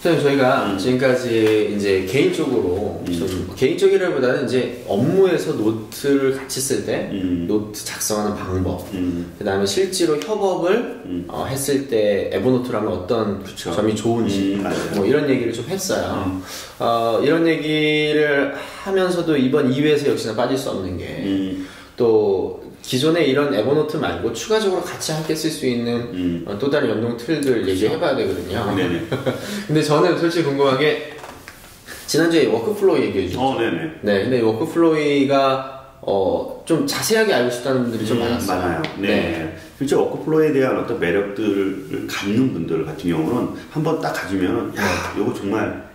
선생님 저희가 지금까지 이제 개인적으로 좀 개인적이라기보다는 이제 업무에서 노트를 같이 쓸 때 노트 작성하는 방법, 그 다음에 실제로 협업을 했을 때 에버노트라면 어떤 그쵸. 점이 좋은지 뭐 이런 얘기를 좀 했어요. 이런 얘기를 하면서도 이번 2회에서 역시나 빠질 수 없는 게 또 기존에 이런 에버노트 말고 추가적으로 같이 함께 쓸 수 있는 또 다른 연동 툴들 얘기해봐야 되거든요. 네네. 근데 저는 솔직히 궁금한 게 지난주에 워크플로우 얘기해주셨죠. 네네. 네, 근데 워크플로우가 좀 자세하게 알고 싶다는 분들이 좀 많았어요. 많아요. 네. 실제 워크플로우에 대한 어떤 매력들을 갖는 분들 같은 경우는 한번 딱 가지면 야, 이거 정말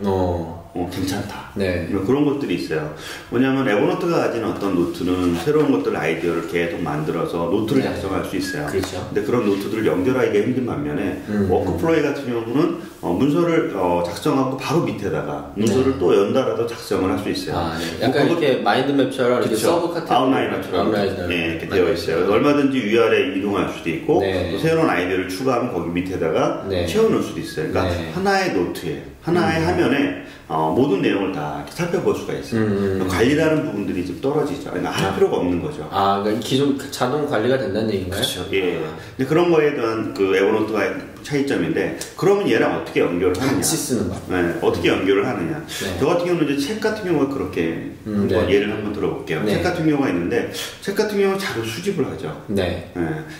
괜찮다. 네. 그런 것들이 있어요. 뭐냐면 에버노트가 가진 어떤 노트는 새로운 것들 아이디어를 계속 만들어서 노트를 네. 작성할 수 있어요. 그렇죠. 근데 그런 노트들을 연결하기가 힘든 반면에 워크플로우 같은 경우는 문서를 작성하고 바로 밑에다가 문서를 또 연달아서 작성을 할 수 있어요. 아, 네. 약간 이렇게 마인드맵처럼 이렇게 서브 카테고리 아웃라이너처럼 이렇게 되어 있어요. 얼마든지 위아래 이동할 수도 있고 네. 또 새로운 아이디어를 추가하면 거기 밑에다가 네. 채워놓을 수도 있어요. 그러니까 네. 하나의 노트에 하나의 화면에 모든 내용을 다 이렇게 살펴볼 수가 있어요. 관리라는 부분들이 좀 떨어지죠. 그러니까 할 필요가 없는 거죠. 아, 그러니까 기존 자동 관리가 된다는 얘기인가요? 그렇죠. 예. 근데 그런 거에 대한 그 에버노트가 차이점인데, 그러면 얘랑 어떻게 연결을 하느냐? 같이 쓰는 거. 네, 어떻게 연결을 하느냐? 네. 저 같은 경우는 이제 책 같은 경우가 그렇게 네. 예를 한번 들어볼게요. 네. 책 같은 경우가 있는데, 책 같은 경우는 자료 수집을 하죠. 네.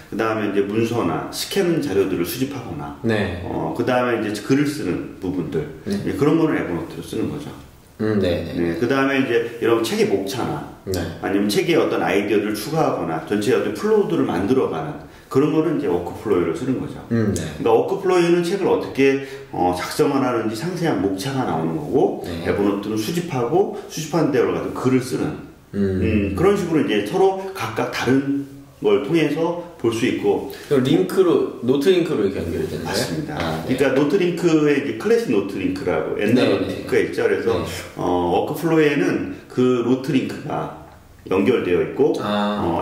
그 다음에 이제 문서나 스캔 자료들을 수집하거나, 네. 그 다음에 이제 글을 쓰는 부분들, 네. 그런 거는 에버노트로 쓰는 거죠. 네. 네, 그 다음에 이제 여러분 책의 목차나 네. 아니면 책에 어떤 아이디어를 추가하거나 전체 어떤 플로우들을 만들어가는 그런 거는 이제 워크플로우를 쓰는 거죠. 네. 그러니까 워크플로우는 책을 어떻게 작성을 하는지 상세한 목차가 나오는 거고, 네. 에버노트는 수집하고 수집한 대로 가서 글을 쓰는 그런 식으로 이제 서로 각각 다른 걸 통해서 볼 수 있고, 그럼 링크로 노트 링크로 이렇게 연결이 되는 거예요? 맞습니다. 아, 네. 그러니까 노트 링크에 이제 클래식 노트 링크라고 옛날 네, 노트 링크가 있죠. 그래서 워크플로우에는 그 노트 링크가 연결되어 있고,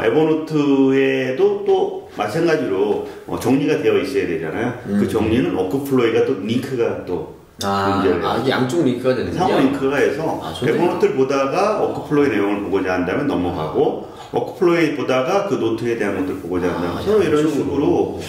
에버노트에도 또 마찬가지로 정리가 되어 있어야 되잖아요. 그 정리는 워크플로우가 또 링크가 또 이게 양쪽 링크가 되는군요. 상호 링크가 해서 에버노트를 보다가 워크플로우의 내용을 보고자 한다면 넘어가고, 워크플로우에 보다가 그 노트에 대한 것들을 보고자 한다면 서로 이런 식으로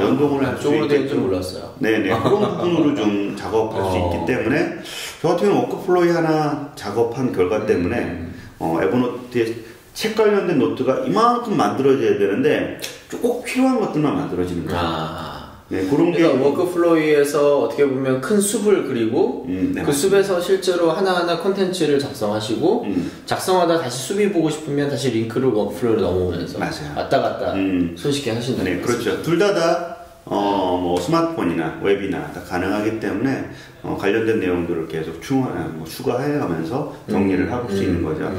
연동을 할 수 쪽으로 되는 줄 있게끔. 몰랐어요. 네네. 그런 부분으로 좀 작업할 수 있기 때문에, 저 같은 경우는 워크플로우 하나 작업한 결과 때문에 에버노트에 책 관련된 노트가 이만큼 만들어져야 되는데 꼭 필요한 것들만 만들어지는 거예요. 네, 그런 게 그러니까 워크플로우에서 어떻게 보면 큰 숲을 그리고 네, 그 숲에서 실제로 하나하나 콘텐츠를 작성하시고 작성하다 다시 숲이 보고 싶으면 다시 링크를 워크플로우로 넘어오면서 맞아요. 왔다 갔다 손쉽게 하신다는 네, 그렇죠. 둘 다 뭐 스마트폰이나 웹이나 다 가능하기 때문에 관련된 내용들을 계속 추가해 가면서 정리를 하고 수 있는 거죠.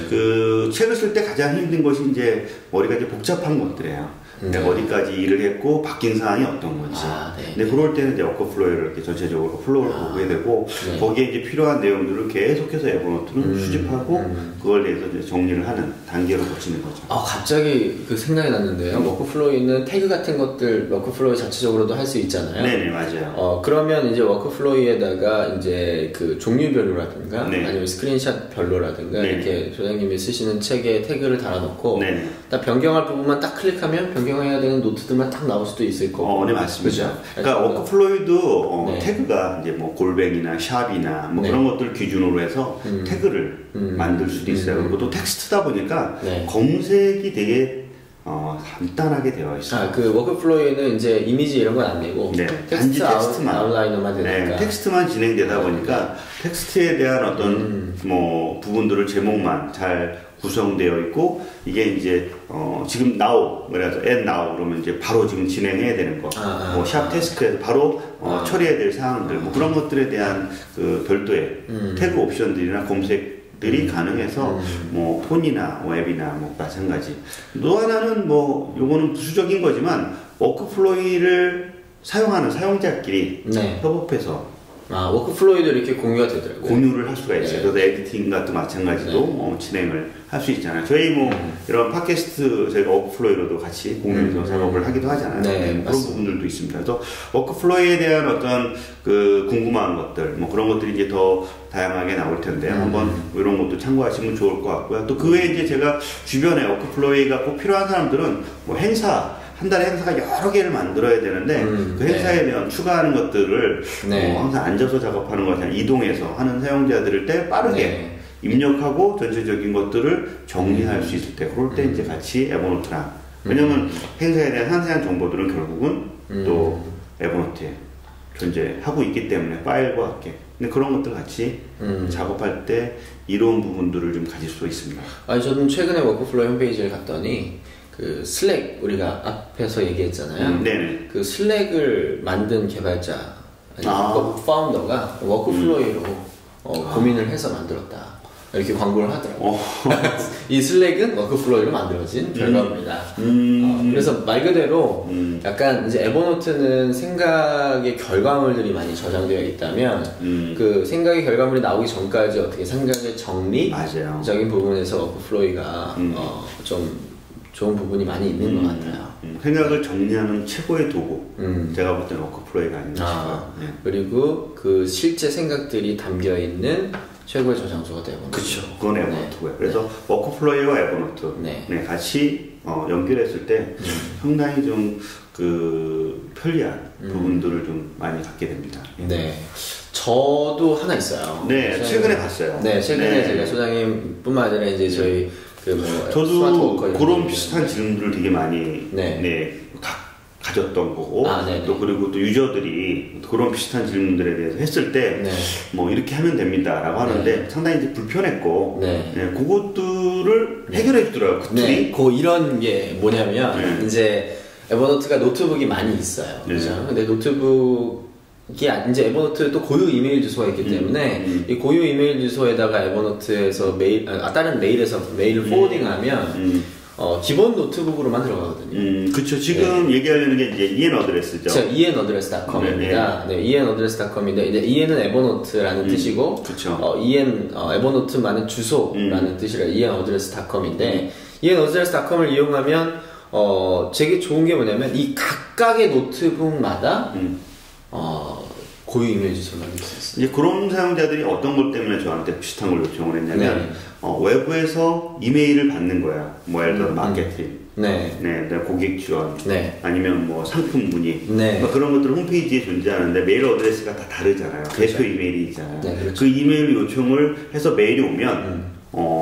그 책을 쓸 때 가장 힘든 것이 이제 머리가 이제 복잡한 것들이에요. 내가 어디까지 일을 했고 바뀐 사항이 어떤 건지. 근데 그럴 때는 이제 워크플로우를 이렇게 전체적으로 플로우를 보게 되고, 거기에 이제 필요한 내용들을 계속해서 에버노트는 수집하고 그걸 대해서 이제 정리를 하는 단계로 거치는 거죠. 갑자기 그 생각이 났는데요. 워크플로우에 있는 태그 같은 것들 워크플로우 자체적으로도 할 수 있잖아요. 네네, 맞아요. 그러면 이제 워크플로우에다가 이제 그 종류별로라든가 아니면 스크린샷별로라든가 이렇게 소장님이 쓰시는 책에 태그를 달아놓고 딱 변경할 부분만 딱 클릭하면 변경해야 되는 노트들만 딱 나올 수도 있을 거고. 네, 맞습니다. 그렇죠? 그러니까 워크플로우도 태그가 이제 뭐 골뱅이나 샵이나 뭐 그런 것들 기준으로 해서 태그를 만들 수도 있어요. 그리고 또 텍스트다 보니까 검색이 되게 간단하게 되어 있어요. 그 워크플로우에는 이제 이미지 이런 건 안 되고 단지 텍스트만 아웃라이너만 되니까 텍스트만 진행되다 보니까 텍스트에 대한 어떤 뭐 부분들을 제목만 잘 구성되어 있고, 이게 이제 지금 now 그래서 add now 그러면 이제 바로 지금 진행해야 되는 거, 뭐 샵 태스크에서 바로 처리해야 될 사항들, 뭐 그런 것들에 대한 그 별도의 태그 옵션들이나 검색들이 가능해서 뭐 폰이나 웹이나 뭐 마찬가지. 또 하나는 뭐 요거는 부수적인 거지만 워크플로우를 사용하는 사용자끼리 협업해서 워크플로우도 이렇게 공유가 되더라고요. 공유를 할 수가 있어요. 네. 그래서 에디팅과도 마찬가지로 진행을 할 수 있잖아요. 저희 이런 팟캐스트 저희가 워크플로우로도 같이 공유해서 작업을 하기도 하잖아요. 네, 그런 부분들도 있습니다. 그래서 워크플로우에 대한 어떤 그 궁금한 것들, 그런 것들이 이제 더 다양하게 나올 텐데 한번 이런 것도 참고하시면 좋을 것 같고요. 또 그 외에 이제 제가 주변에 워크플로우가 꼭 필요한 사람들은 행사, 한 달에 행사가 여러 개를 만들어야 되는데 그 행사에 대한 추가하는 것들을 항상 앉아서 작업하는 것이 아니라 이동해서 하는 사용자들일 때 빠르게 입력하고 전체적인 것들을 정리할 수 있을 때 그럴 때 이제 같이 에버노트랑 왜냐면 행사에 대한 상세한 정보들은 결국은 또 에버노트에 존재하고 있기 때문에 파일과 함께 근데 그런 것들 같이 작업할 때 이런 부분들을 좀 가질 수 있습니다. 저는 최근에 워크플로우 홈페이지를 갔더니 그 슬랙 우리가 앞에서 얘기했잖아요. 네네. 그 슬랙을 만든 개발자 파운더가 워크플로우로 고민을 해서 만들었다. 이렇게 광고를 하더라고요. 이 슬랙은 워크플로우로 만들어진 결과물이다. 그래서 말 그대로 약간 이제 에버노트는 생각의 결과물들이 많이 저장되어 있다면 그 생각의 결과물이 나오기 전까지 어떻게 생각의 정리적인 부분에서 워크플로우가 좀 좋은 부분이 많이 있는 것 같아요. 생각을 정리하는 최고의 도구. 제가 볼 때는 워크플로우가 아닌가 싶어요. 네. 그리고 그 실제 생각들이 담겨 있는 최고의 저장소가 에버노트. 그렇죠. 그건 에버노트고요. 그래서 워크플로우와 에버노트 같이 연결했을 때 상당히 좀 그 편리한 부분들을 좀 많이 갖게 됩니다. 네. 저도 하나 있어요. 네, 최근에 봤어요. 네, 최근에 제가 소장님뿐만 아니라 이제 저희 저도 그런 비슷한 질문들을 되게 많이 가졌던 거고 또 그리고 또 유저들이 그런 비슷한 질문들에 대해서 했을 때 이렇게 하면 됩니다라고 하는데 상당히 이제 불편했고 그것들을 해결해 주더라고요. 그 툴이. 이런 게 뭐냐면 이제 에버노트가 노트북이 많이 있어요. 그렇죠? 근데 노트북이 이제 에버노트 또 고유 이메일 주소가 있기 때문에 이 고유 이메일 주소에다가 에버노트에서 다른 메일에서 메일을 포워딩하면 기본 노트북으로만 들어가거든요. 그쵸. 지금 얘기하려는 게 이제 enaddress죠. enaddress.com입니다. enaddress.com인데 이제 e는 에버노트라는 뜻이고, 에버노트만은 주소라는 뜻이라 enaddress.com인데 enaddress.com을 이용하면 되게 좋은 게 뭐냐면 이 각각의 노트북마다 고유 이메일 주소를 만들 수 있어요. 이제 그런 사용자들이 어떤 것 때문에 저한테 비슷한 걸 요청을 했냐면 외부에서 이메일을 받는 거야. 예를 들어 마케팅, 고객 지원, 아니면 상품 문의, 그런 것들은 홈페이지에 존재하는데 메일 어드레스가 다 다르잖아요. 그렇죠. 대표 이메일이 있잖아요. 그렇죠. 그 이메일 요청을 해서 메일이 오면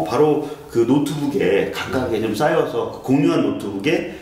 바로 그 노트북에 각각에 좀 쌓여서 그 공유한 노트북에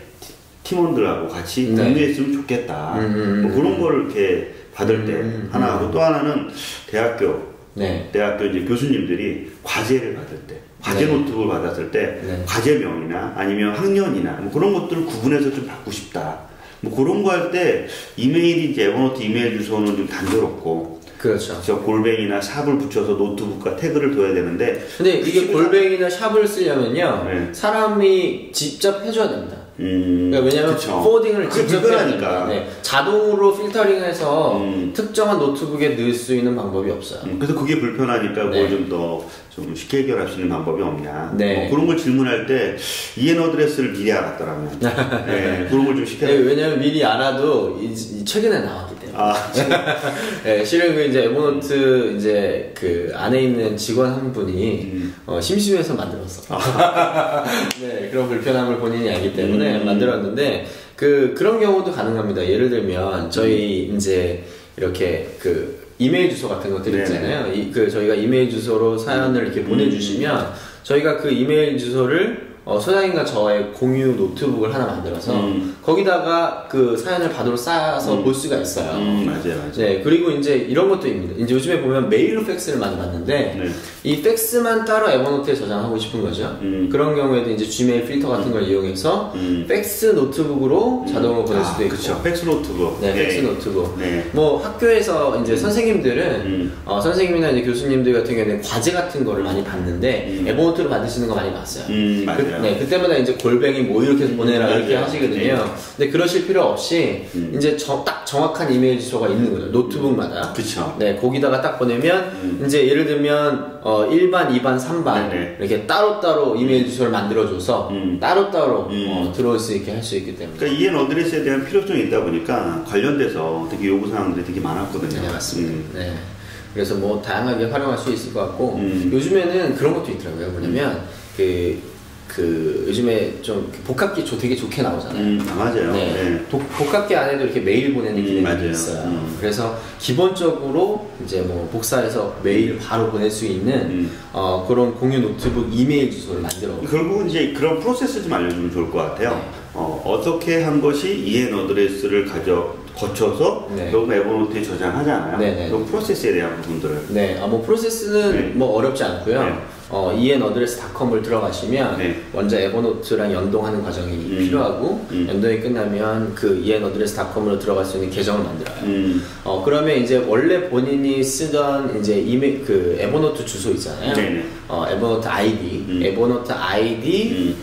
팀원들하고 같이 공유했으면 좋겠다. 그런 걸 이렇게 받을 때 하나하고 또 하나는 대학교 이제 교수님들이 과제를 받을 때 과제 노트북을 받았을 때 과제명이나 아니면 학년이나 그런 것들을 구분해서 좀 받고 싶다. 그런 거 할 때 이메일이 이제 에버노트 이메일 주소는 좀 단조롭고 그렇죠. 골뱅이나 샵을 붙여서 노트북과 태그를 둬야 되는데 근데 이게 골뱅이나 샵을 쓰려면요 사람이 직접 해줘야 됩니다. 그러니까 왜냐면 포워딩을 직접 해야 됩니다. 자동으로 필터링해서 특정한 노트북에 넣을 수 있는 방법이 없어요. 그래서 그게 불편하니까 그걸 좀 더 좀 쉽게 해결할 수 있는 방법이 없냐. 그런 걸 질문할 때 enaddress를 미리 알았더라면 그런 걸 좀 쉽게. 왜냐면 미리 알아도 최근에 나왔기 때문에. 실은 이제 에버노트 이제 그 안에 있는 직원 한 분이 심심해서 만들었어. 그런 불편함을 본인이 알기 때문에 만들었는데 그런 경우도 가능합니다. 예를 들면 저희 이제 이렇게 이메일 주소 같은 것들 있잖아요. 저희가 이메일 주소로 사연을 이렇게 보내주시면 저희가 그 이메일 주소를 소장님과 저의 공유 노트북을 하나 만들어서 거기다가 그 사연을 바로 쌓아서 볼 수가 있어요. 맞아요. 그리고 이제 이런 것도 있습니다. 이제 요즘에 보면 메일로 팩스를 많이 받는데 이 팩스만 따로 에버노트에 저장하고 싶은 거죠. 그런 경우에도 이제 Gmail 필터 같은 걸 이용해서 팩스 노트북으로 자동으로 보낼 수도 있고. 그렇죠. 팩스 노트북. 팩스 노트북. 학교에서 이제 선생님들은 선생님이나 이제 교수님들 같은 경우에는 과제 같은 거를 많이 받는데 에버노트로 받으시는 거 많이 봤어요. 맞아요. 그때마다 이제 골뱅이 이렇게 해서 보내라 이렇게 하시거든요. 근데 그러실 필요 없이 이제 딱 정확한 이메일 주소가 있는 거죠. 노트북마다. 그쵸. 네, 거기다가 딱 보내면 이제 예를 들면 1반, 2반, 3반 네네. 이렇게 따로따로 이메일 주소를 만들어줘서 따로따로 들어올 수 있게 할 수 있기 때문에. 그러니까 EN 어드레스에 대한 필요성이 있다 보니까 관련돼서 되게 요구사항들이 되게 많았거든요. 네, 맞습니다. 네. 그래서 뭐 다양하게 활용할 수 있을 것 같고 요즘에는 그런 것도 있더라고요. 뭐냐면 요즘에 좀 복합기 되게 좋게 나오잖아요. 맞아요. 네. 네. 복합기 안에도 이렇게 메일 보내는 기능이 맞아요. 있어요. 그래서 기본적으로 이제 뭐 복사해서 메일 바로 보낼 수 있는 그런 공유 노트북 이메일 주소를 만들어. 결국은 이제 그런 프로세스 좀 알려주면 좋을 것 같아요. 네. 어떻게 한 것이 EN 어드레스를 거쳐서 네. 여기 에버노트에 저장하잖아요. 네네. 그 프로세스에 대한 부분들을. 네, 뭐 프로세스는 네. 뭐 어렵지 않고요. 네. en어드레스.com을 들어가시면 네. 먼저 에버노트랑 연동하는 과정이 필요하고 연동이 끝나면 그 en어드레스.com으로 들어갈 수 있는 계정을 만들어요. 그러면 이제 원래 본인이 쓰던 이제 이메일 그 에버노트 주소 있잖아요. 네네. 에버노트 아이디, 에버노트 아이디,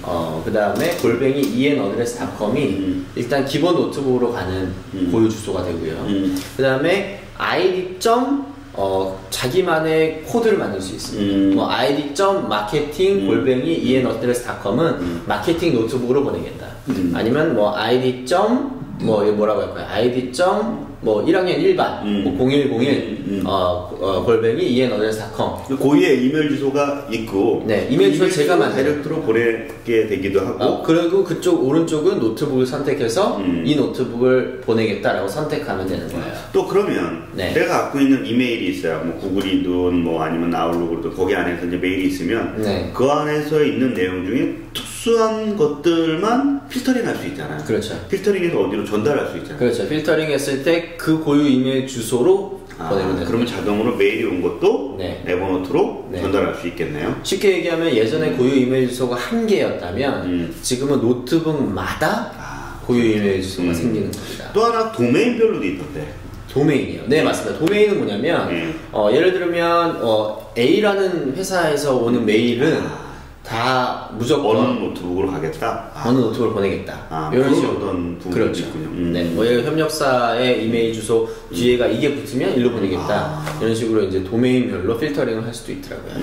그 다음에 골뱅이 en어드레스.com이 일단 기본 노트북으로 가는 고유 주소가 되고요. 그 다음에 id. 자기만의 코드를 만들 수 있습니다. 뭐 id.marketing 골뱅이 en어드레스.com은 마케팅 노트북으로 보내겠다. 아니면 뭐 id. 뭐라고 할까요? id. 뭐 1학년 1반 뭐 0101 골뱅이 en어드레스.com 고유의 이메일 주소가 있고 네, 이메일 주소 제가 만들어요. 다이렉트로 보내게 되기도 하고 그리고 그쪽 오른쪽은 노트북을 선택해서 이 노트북을 보내겠다라고 선택하면 되는 거예요. 또 그러면 네. 내가 갖고 있는 이메일이 있어요. 뭐 구글이든 뭐 아니면 아웃룩이든 거기 안에서 이제 메일이 있으면 네. 그 안에서 있는 내용 중에 특수한 것들만 필터링 할 수 있잖아요. 그렇죠. 필터링해서 어디로 전달할 수 있잖아요. 그렇죠. 필터링 했을 때 그 고유 이메일 주소로 보내면 돼요. 그러면 자동으로 메일이 온 것도 네. 에버노트로 네. 전달할 수 있겠네요. 쉽게 얘기하면 예전에 고유 이메일 주소가 한 개였다면 지금은 노트북마다 고유 이메일 주소가 생기는 겁니다. 또 하나 도메인별로도 있던데. 도메인이요. 네, 맞습니다. 도메인은 뭐냐면 예를 들면 A라는 회사에서 오는 메일은 다 무조건 어느 노트북으로 가겠다. 어느 노트북을 보내겠다. 이런 식으로 어떤 부분이 그렇죠. 있군요. 네, 뭐 예를 협력사의 이메일 주소 뒤에가 이게 붙으면 일로 보내겠다. 이런 식으로 이제 도메인별로 필터링을 할 수도 있더라고요.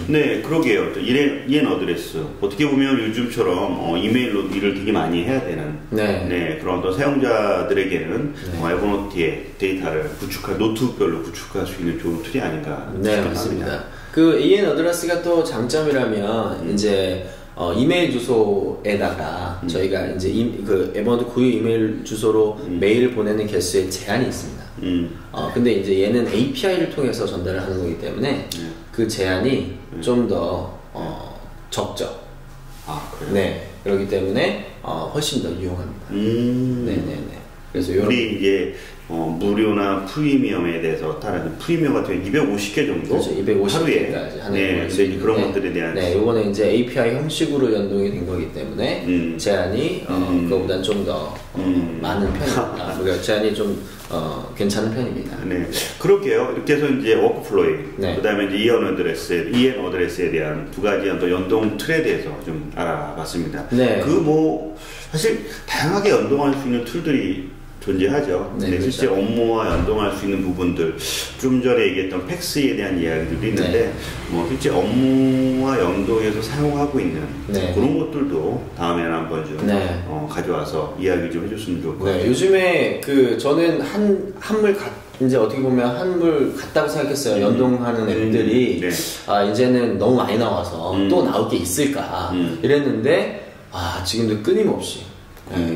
네, 그러게요. EN 어드레스 어떻게 보면 요즘처럼 이메일로 일을 되게 많이 해야 되는 네, 그런 어떤 사용자들에게는 에버노트의 데이터를 노트북별로 구축할 수 있는 좋은 툴이 아닌가 네, 맞습니다. 그 en어드레스가 또 장점이라면 이제 이메일 주소에다가 저희가 이제 그 에버노트 고유 이메일 주소로 메일을 보내는 개수에 제한이 있습니다. 근데 이제 얘는 API를 통해서 전달을 하는 거기 때문에 그 제한이 좀 더 적죠. 그래요? 네, 그렇기 때문에 훨씬 더 유용합니다. 네네네. 그래서 우리 이제 무료나 프리미엄에 대해서 따라서 프리미엄 같은 경우 250개 정도 그렇죠. 250개까지 하는 네, 근데 그런 것들에 대한 요거는 이제 API 형식으로 연동이 된 거기 때문에 제한이 그거보다는 좀 더 많은 편입니다. 그러니까 제한이 좀 괜찮은 편입니다. 네, 그렇게요. 이렇게 해서 이제 워크플로이, 그다음에 이제 EN 어드레스에 대한 두 가지 어떤 연동 틀에 대해서 좀 알아봤습니다. 네. 사실 다양하게 연동할 수 있는 툴들이 존재하죠. 네, 그렇죠. 실제 업무와 연동할 수 있는 부분들, 좀 전에 얘기했던 팩스에 대한 이야기들도 있는데, 뭐 실제 업무와 연동해서 사용하고 있는 그런 것들도 다음에는 한번 좀 가져와서 이야기 좀 해줬으면 좋을 것 같아요. 요즘에 저는 이제 어떻게 보면 한물 같다고 생각했어요. 연동하는 앱들이 이제는 너무 많이 나와서 또 나올 게 있을까 이랬는데 지금도 끊임없이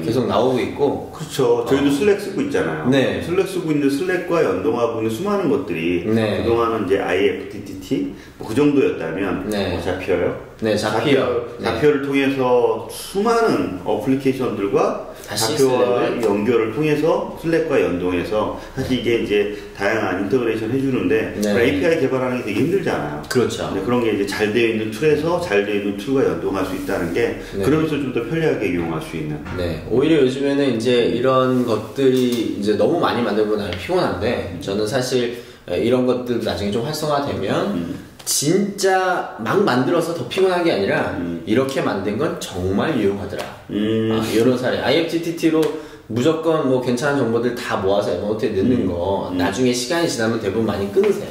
계속 나오고 있고. 그렇죠. 저희도 슬랙 쓰고 있잖아요. 네. 슬랙 쓰고 있는데 슬랙과 연동하고 있는 수많은 것들이 그동안은 이제 IFTTT 그 정도였다면 자피어요. 네, 자피어를 통해서 수많은 어플리케이션들과 자피어와 연결을 통해서 슬랙과 연동해서 사실 이게 이제 다양한 인터그레이션 해주는데 API 개발하는 게 되게 힘들잖아요. 그렇죠. 그런 게 이제 잘 되어 있는 툴에서 잘 되어 있는 툴과 연동할 수 있다는 게 그러면서 좀 더 편리하게 이용할 수 있는. 네, 오히려 요즘에는 이제 이런 것들이 이제 너무 많이 만들고 나면 피곤한데 저는 사실 이런 것들 나중에 좀 활성화되면 진짜 막 만들어서 더 피곤한 게 아니라 이렇게 만든 건 정말 유용하더라. 이런 사례. IFTTT로 무조건 뭐 괜찮은 정보들 다 모아서 에버노트에 넣는 거 나중에 시간이 지나면 대부분 많이 끊으세요.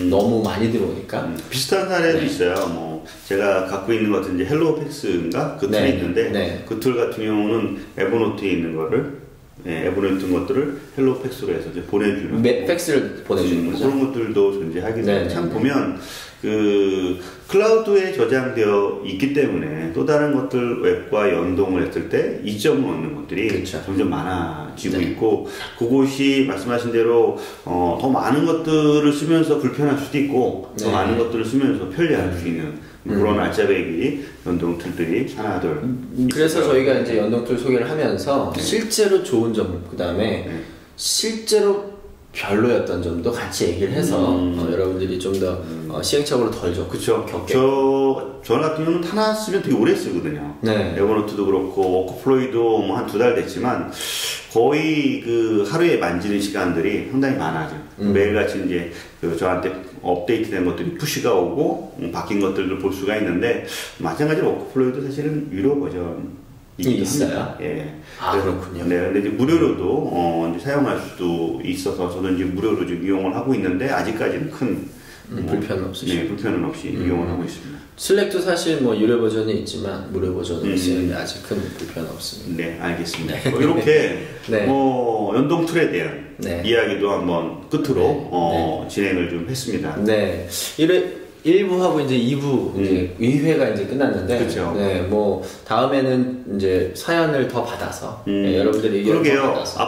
너무 많이 들어오니까. 비슷한 사례도 있어요. 뭐 제가 갖고 있는 것 같은 이제 헬로우팩스인가 그 툴이 있는데 그 툴 같은 경우는 에버노트에 있는 거를 에버노트 것들을 헬로우팩스로 해서 이제 보내주는 팩스를 보내주는 거죠. 그런 것들도 존재하기 때문에 참 보면 그 클라우드에 저장되어 있기 때문에 또 다른 것들 웹과 연동을 했을 때 이점을 얻는 것들이 그렇죠. 점점 많아지고 있고 그곳이 말씀하신 대로 더 많은 것들을 쓰면서 불편할 수도 있고 더 많은 것들을 쓰면서 편리할 수 있는 그런 알짜배기 연동 툴들이 하나 둘 그래서 저희가 이제 연동 툴 소개를 하면서 실제로 좋은 점 그다음에 실제로 별로였던 점도 같이 얘기를 해서 여러분들이 좀 더 시행착오를 덜 줘. 그쵸. 저 같은 경우는 하나 쓰면 되게 오래 쓰거든요. 에버노트도 그렇고 워크플로이도 뭐 한 2달 됐지만 거의 그 하루에 만지는 시간들이 상당히 많아져. 매일같이 이제 그 저한테 업데이트된 것들이 푸시가 오고 바뀐 것들을 볼 수가 있는데 마찬가지로 워크플로이도 사실은 유료 버전 있어요? 예. 그렇군요. 네, 근데 이제 무료로도 이제 사용할 수도 있어서 저도 이제 무료로 좀 이용을 하고 있는데 아직까지는 큰 불편은 없으시죠? 네, 불편은 없이 이용을 하고 있습니다. 슬랙도 사실 뭐 유료 버전이 있지만 무료 버전은 쓰는데 아직 큰 불편은 없습니다. 네, 알겠습니다. 이렇게 뭐 연동 툴에 대한 이야기도 한번 끝으로 진행을 좀 했습니다. 네, 1부하고 이제 2부 이제 2회가 이제 끝났는데, 그렇죠. 네, 뭐 다음에는 이제 사연을 더 받아서 여러분들이 의견을 더 받아서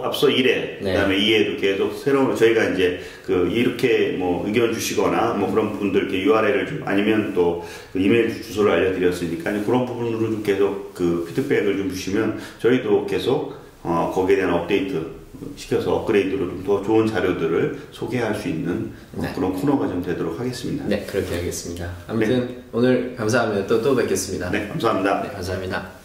앞서 1회, 그다음에 2회도 계속 새로운 저희가 이제 그 이렇게 뭐 의견 주시거나 뭐 그런 분들께 URL을 좀 아니면 또 그 이메일 주소를 알려드렸으니까 그런 부분으로 좀 계속 그 피드백을 좀 주시면 저희도 계속 거기에 대한 업데이트 시켜서 업그레이드로 좀 더 좋은 자료들을 소개할 수 있는 그런 코너가 좀 되도록 하겠습니다. 네, 그렇게 하겠습니다. 아무튼 오늘 감사합니다. 또 뵙겠습니다. 네, 감사합니다. 네, 감사합니다.